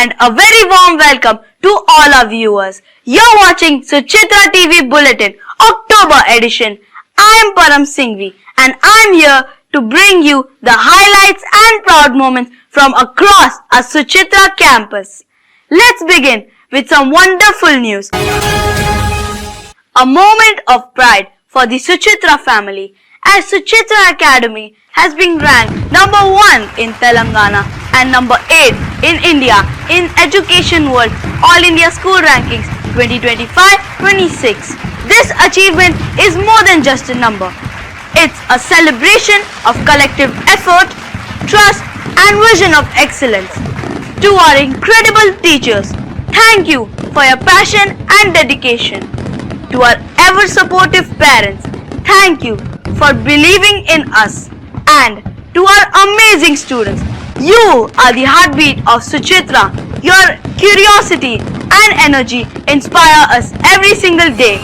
and a very warm welcome to all our viewers. You're watching Suchitra TV Bulletin, October edition. I am Param Singhvi and I'm here to bring you the highlights and proud moments from across our Suchitra campus. Let's begin with some wonderful news. A moment of pride for the Suchitra family, as Suchitra Academy has been ranked number 1 in Telangana and number 8 in India in Education World All India School Rankings 2025-26. This achievement is more than just a number. It's a celebration of collective effort, trust and vision of excellence. To our incredible teachers, thank you for your passion and dedication. To our ever supportive parents, thank you for believing in us. And to our amazing students, you are the heartbeat of Suchitra. Your curiosity and energy inspire us every single day.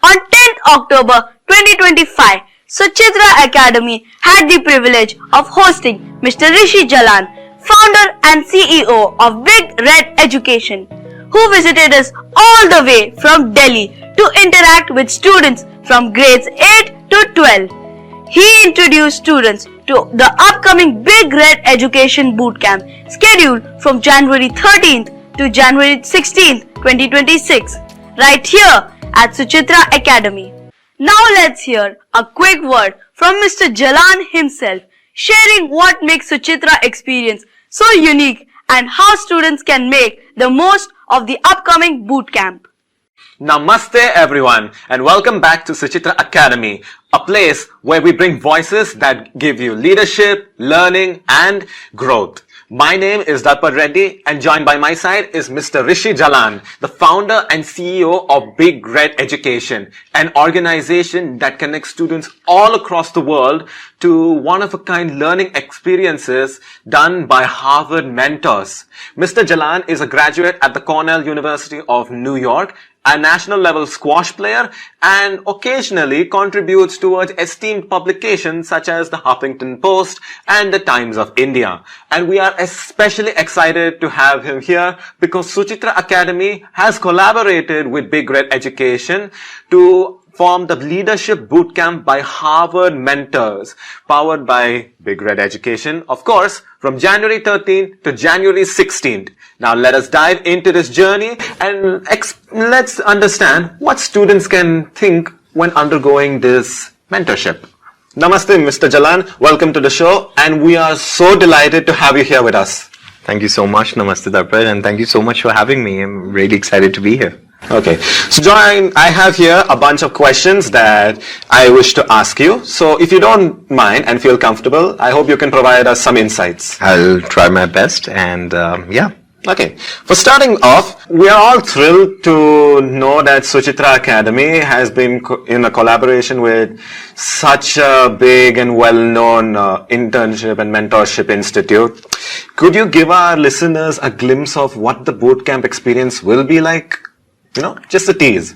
On 10th October 2025, Suchitra Academy had the privilege of hosting Mr. Rishi Jalan, founder and CEO of Big Red Education, who visited us all the way from Delhi to interact with students from grades 8 to 12. He introduced students to the upcoming Big Red Education Bootcamp scheduled from January 13th to January 16th, 2026, right here at Suchitra Academy. Now let's hear a quick word from Mr. Jalan himself, sharing what makes Suchitra experience so unique and how students can make the most of the upcoming bootcamp. Namaste everyone and welcome back to Suchitra Academy, a place where we bring voices that give you leadership, learning and growth. My name is Darpad Reddy and joined by my side is Mr. Rishi Jalan, the founder and CEO of Big Red Education, an organization that connects students all across the world to one-of-a-kind learning experiences done by Harvard mentors. Mr. Jalan is a graduate at the Cornell University of New York, a national level squash player, and occasionally contributes towards esteemed publications such as the Huffington Post and the Times of India. And we are especially excited to have him here because Suchitra Academy has collaborated with Big Red Education to form the Leadership Bootcamp by Harvard Mentors, powered by Big Red Education, of course, from January 13th to January 16th. Now let us dive into this journey and let's understand what students can think when undergoing this mentorship. Namaste, Mr. Jalan. Welcome to the show, and we are so delighted to have you here with us. Thank you so much, Namaste Darpad, and thank you so much for having me. I'm really excited to be here. Okay, so John, I have here a bunch of questions that I wish to ask you. So if you don't mind and feel comfortable, I hope you can provide us some insights. I'll try my best and yeah. Okay, for starting off, we are all thrilled to know that Suchitra Academy has been in a collaboration with such a big and well-known internship and mentorship institute. Could you give our listeners a glimpse of what the bootcamp experience will be like? You know, just a tease.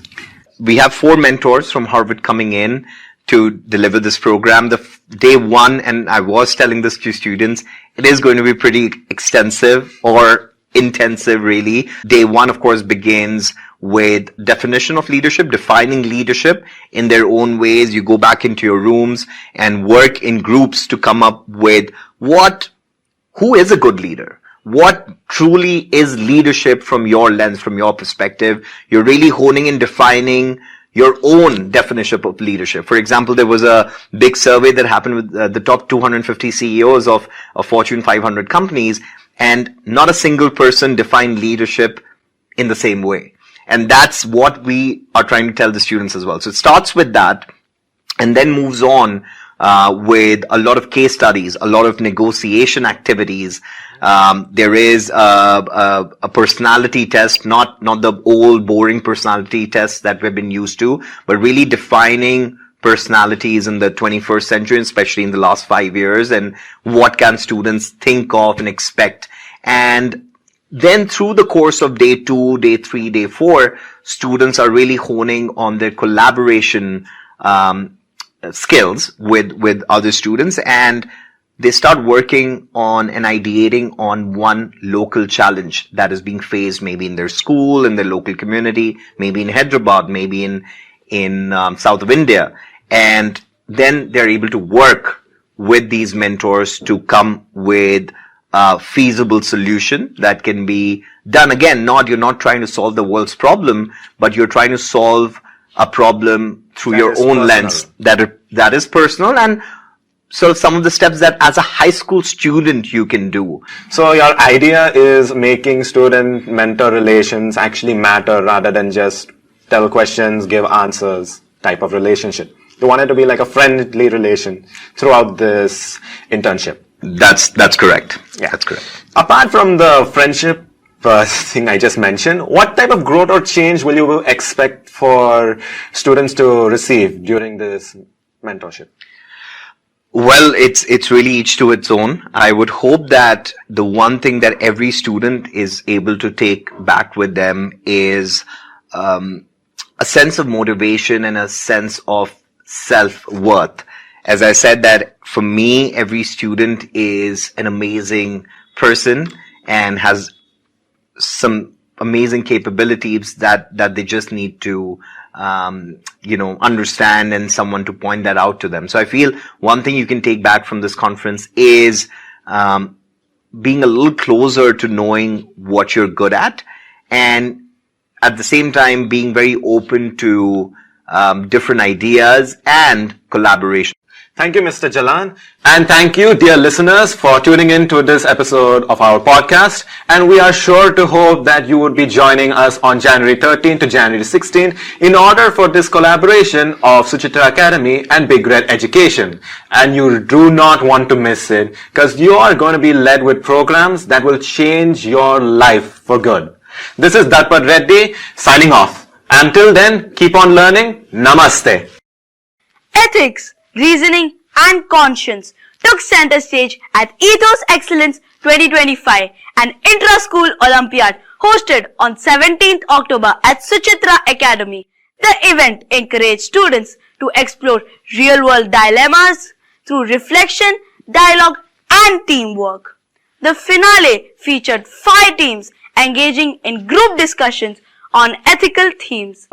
We have 4 mentors from Harvard coming in to deliver this program. The day 1, and I was telling this to students, it is going to be pretty extensive or intensive really. Day 1, of course, begins with definition of leadership, defining leadership in their own ways. You go back into your rooms and work in groups to come up with who is a good leader? What truly is leadership from your lens, from your perspective? You're really honing and defining your own definition of leadership. For example, there was a big survey that happened with the top 250 CEOs of Fortune 500 companies, and not a single person defined leadership in the same way. And that's what we are trying to tell the students as well. So it starts with that and then moves on with a lot of case studies, a lot of negotiation activities. There is a personality test, not the old boring personality tests that we've been used to, but really defining personalities in the 21st century, especially in the last 5 years, and what can students think of and expect. And then through the course of day 2, day 3, day 4, students are really honing on their collaboration skills with other students, and they start working on and ideating on one local challenge that is being faced maybe in their school, in their local community, maybe in Hyderabad, maybe in south of India. And then they're able to work with these mentors to come with a feasible solution that can be done. Again, you're not trying to solve the world's problem, but you're trying to solve a problem through your own lens that is personal, and so some of the steps that as a high school student you can do. So your idea is making student-mentor relations actually matter rather than just tell questions, give answers type of relationship. You want it to be like a friendly relation throughout this internship. That's correct. Yeah, that's correct. Apart from the friendship thing I just mentioned, what type of growth or change will you expect for students to receive during this mentorship? Well, it's really each to its own. I would hope that the one thing that every student is able to take back with them is a sense of motivation and a sense of self-worth. As I said, that for me, every student is an amazing person and has some amazing capabilities that they just need to understand, and someone to point that out to them. So I feel one thing you can take back from this conference is being a little closer to knowing what you're good at, and at the same time being very open to different ideas and collaboration. Thank you, Mr. Jalan. And thank you, dear listeners, for tuning in to this episode of our podcast. And we are sure to hope that you would be joining us on January 13th to January 16th in order for this collaboration of Suchitra Academy and Big Red Education. And you do not want to miss it, because you are going to be led with programs that will change your life for good. This is Darpat Reddy signing off. Until then, keep on learning. Namaste. Ethics, reasoning and conscience took center stage at Ethos Excellence 2025, an intra-school Olympiad hosted on 17th October at Suchitra Academy. The event encouraged students to explore real-world dilemmas through reflection, dialogue and teamwork. The finale featured 5 teams engaging in group discussions on ethical themes.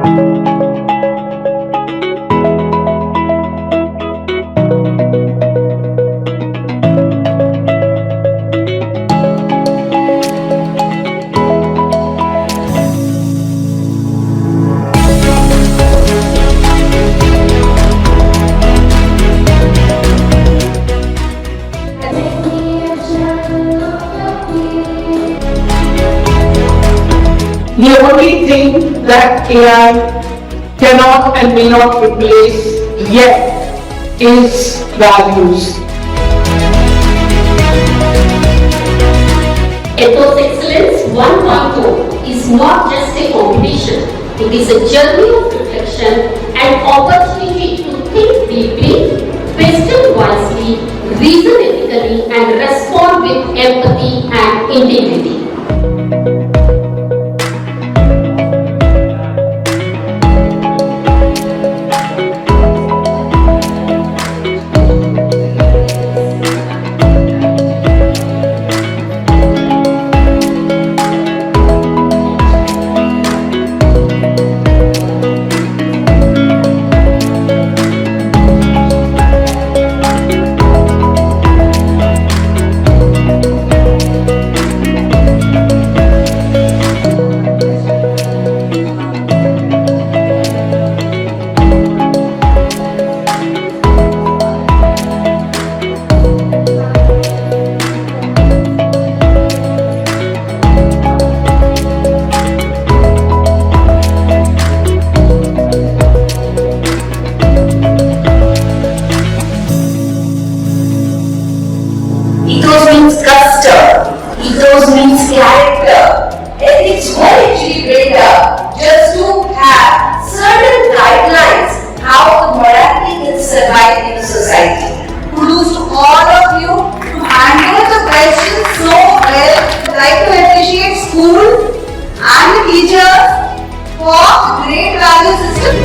The only thing that AI cannot and may not replace yet is values. Ethos Excellence 1.0 is not just a competition, it is a journey of reflection and opportunity to think deeply, question wisely, reason ethically and respond with empathy and integrity. Ethos means custom. Ethos means character. Ethics were actually built up just to have certain guidelines how the morality can survive in a society. Kudos to all of you to handle the questions so well. I'd like to appreciate school and the teachers for the great value system.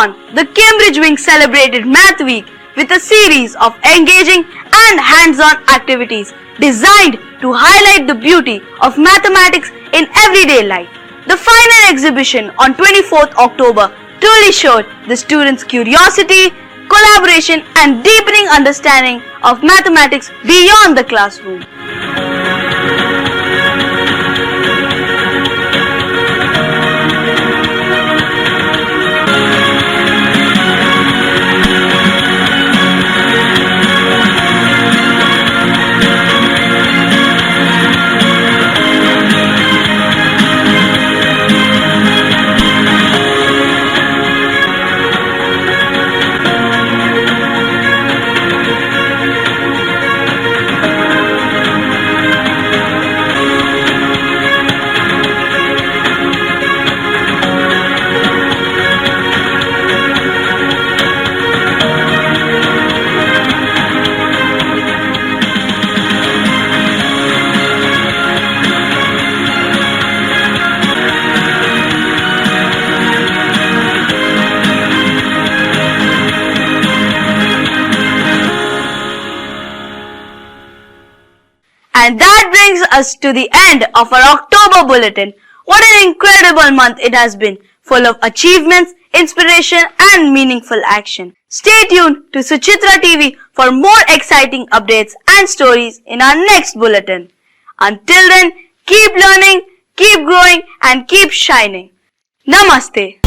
on, the Cambridge Wing celebrated Math Week with a series of engaging and hands-on activities designed to highlight the beauty of mathematics in everyday life. The final exhibition on 24th October truly showed the students' curiosity, collaboration and deepening understanding of mathematics beyond the classroom. And that brings us to the end of our October Bulletin. What an incredible month it has been, full of achievements, inspiration and meaningful action. Stay tuned to Suchitra TV for more exciting updates and stories in our next Bulletin. Until then, keep learning, keep growing and keep shining. Namaste.